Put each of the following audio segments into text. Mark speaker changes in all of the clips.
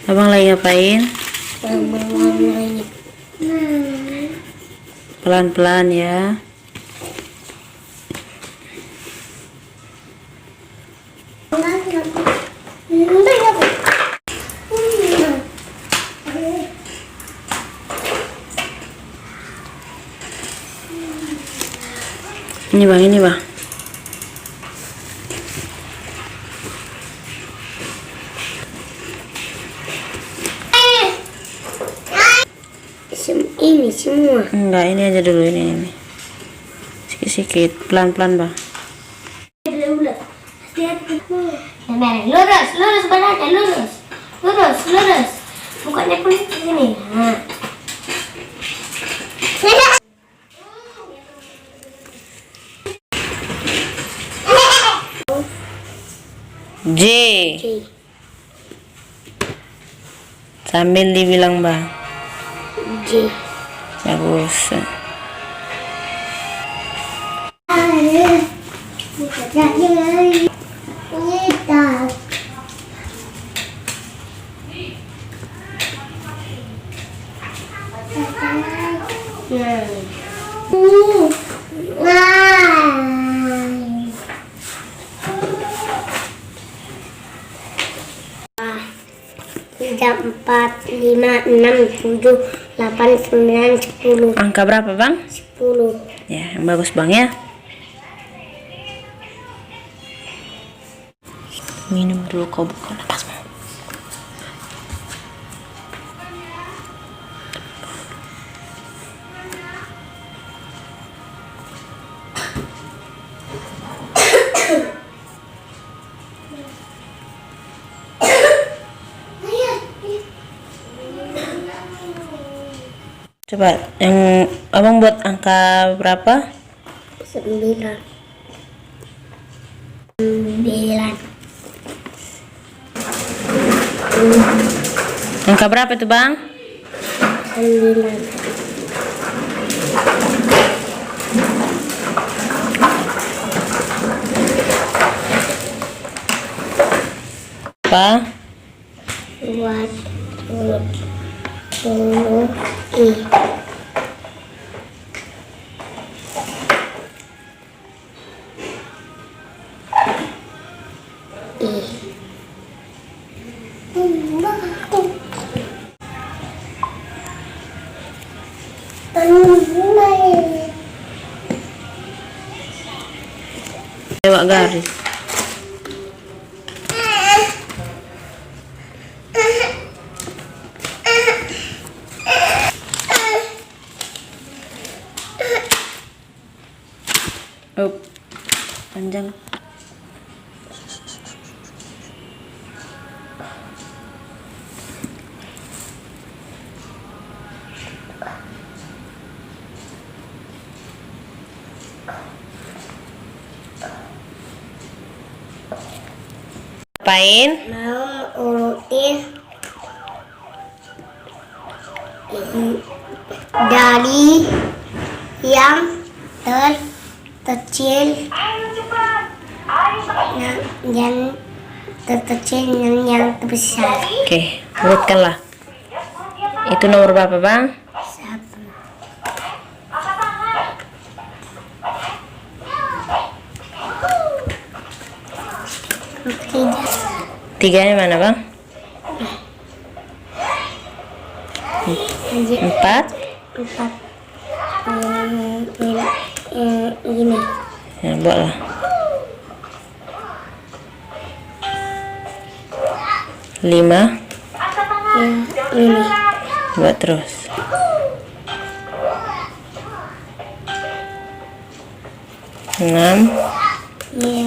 Speaker 1: Abang lagi ngapain? Pelan-pelan ya. Ini bang, ini bang.
Speaker 2: Ini semua.
Speaker 1: Enggak, ini aja dulu, ini. Sikit-sikit, pelan-pelan bang.
Speaker 2: Lurus badannya, lurus. Bukannya pun ini.
Speaker 1: J. Sambil dibilang bang.
Speaker 2: J.
Speaker 1: Bagus.
Speaker 2: Tiga, 4, 5, 6, 7, 8, 9, 10.
Speaker 1: Angka berapa bang?
Speaker 2: 10.
Speaker 1: Ya, yang bagus bang ya. Minum dulu, kau buka napasmu. Coba yang abang buat angka berapa?
Speaker 2: 9.
Speaker 1: Angka berapa itu bang?
Speaker 2: 9.
Speaker 1: Apa?
Speaker 2: Buat 10 I.
Speaker 1: Lewat garis. Oh, panjang. Apain?
Speaker 2: Mau urutin dari yang terkecil yang terkecil yang terbesar.
Speaker 1: Oke, urutkanlah. Itu nomor berapa bang?
Speaker 2: 1.
Speaker 1: Tiganya mana bang? 4.
Speaker 2: 4. Ini.
Speaker 1: Ya, buatlah. 5.
Speaker 2: Ini.
Speaker 1: Buat terus. 6.
Speaker 2: Ini.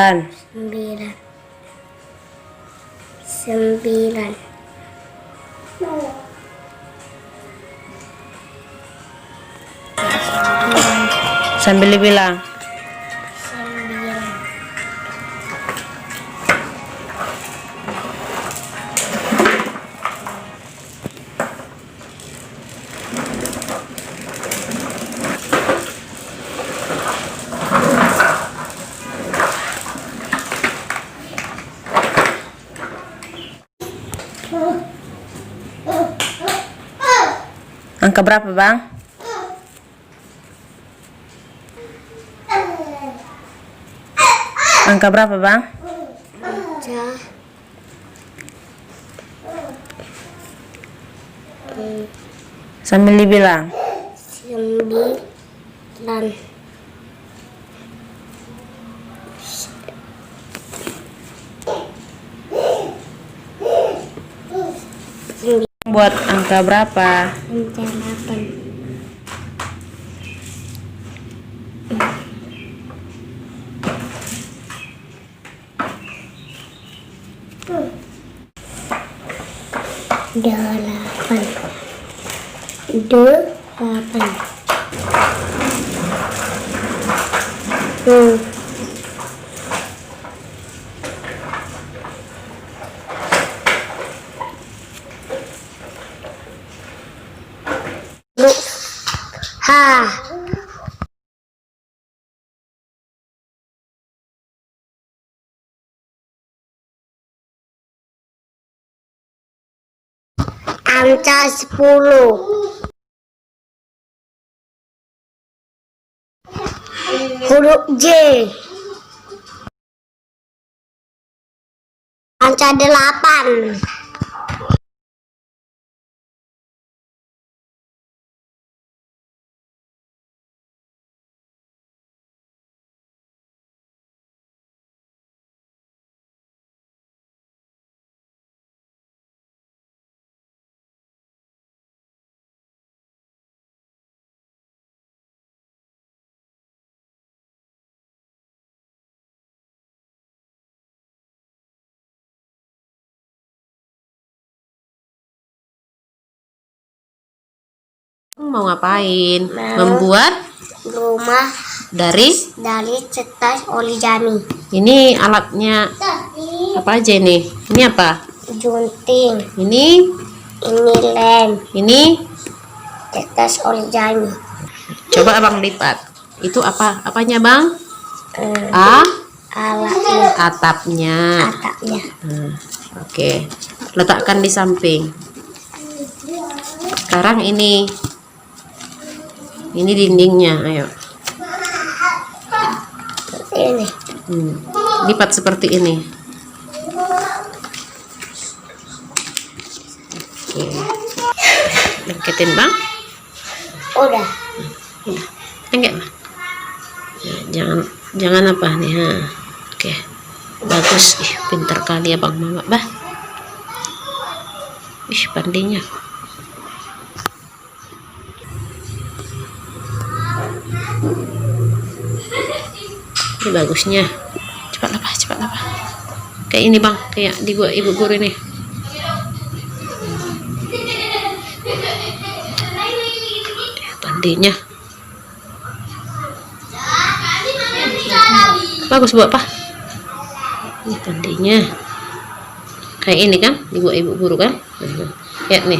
Speaker 2: Sembilan. Sembilan.
Speaker 1: Sambil dibilang.
Speaker 2: Sembilan.
Speaker 1: Angka berapa, Bang? Angka berapa, Bang?
Speaker 2: Baca.
Speaker 1: Sambil dibilang.
Speaker 2: Sembilan.
Speaker 1: Buat angka berapa?
Speaker 2: Angka 8. Delapan. Delapan. Ha. Angka 10. Huruf J. Angka 8.
Speaker 1: Mau ngapain? Membuat
Speaker 2: Rumah
Speaker 1: dari
Speaker 2: cetas origami.
Speaker 1: ini alatnya apa aja nih? Ini apa?
Speaker 2: Junting.
Speaker 1: Ini
Speaker 2: Lem.
Speaker 1: ini
Speaker 2: Cetas origami.
Speaker 1: coba Abang lipat. Itu apa? Apanya, Bang?
Speaker 2: Alatnya.
Speaker 1: Atapnya.
Speaker 2: Atapnya.
Speaker 1: Oke. Letakkan di samping. Sekarang ini dindingnya, ayo.
Speaker 2: Ini.
Speaker 1: Lipat seperti ini. Oke. Lengketin, Bang.
Speaker 2: Udah.
Speaker 1: Enggak, Bang. Ya, jangan apa nih, ha. Oke. Bagus. Ih, pintar kali ya Bang Mama, bah. Ih, pandainya. Ini bagusnya. Cepat apa? Kayak ini, Bang, kayak di gua ibu guru ini. Pandainya. Bagus buat apa? Ini pandainya. Kayak ini kan, di gua ibu guru kan? Ya nih.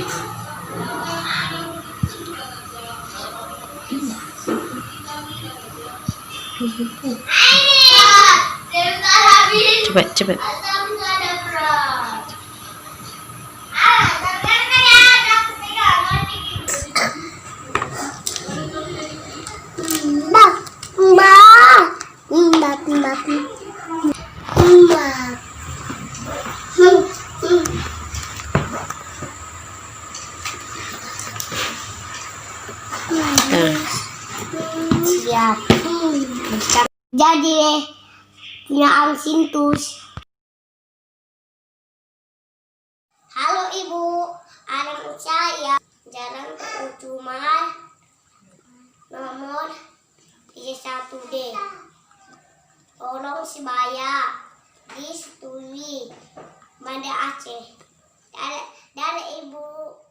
Speaker 1: Cepat.
Speaker 2: Siap. Jadi punya Alsintus. Halo Ibu, anak saya jarang cuma nomor 31D. Tolong sebaya di Setui, Banda Aceh. Dari Ibu.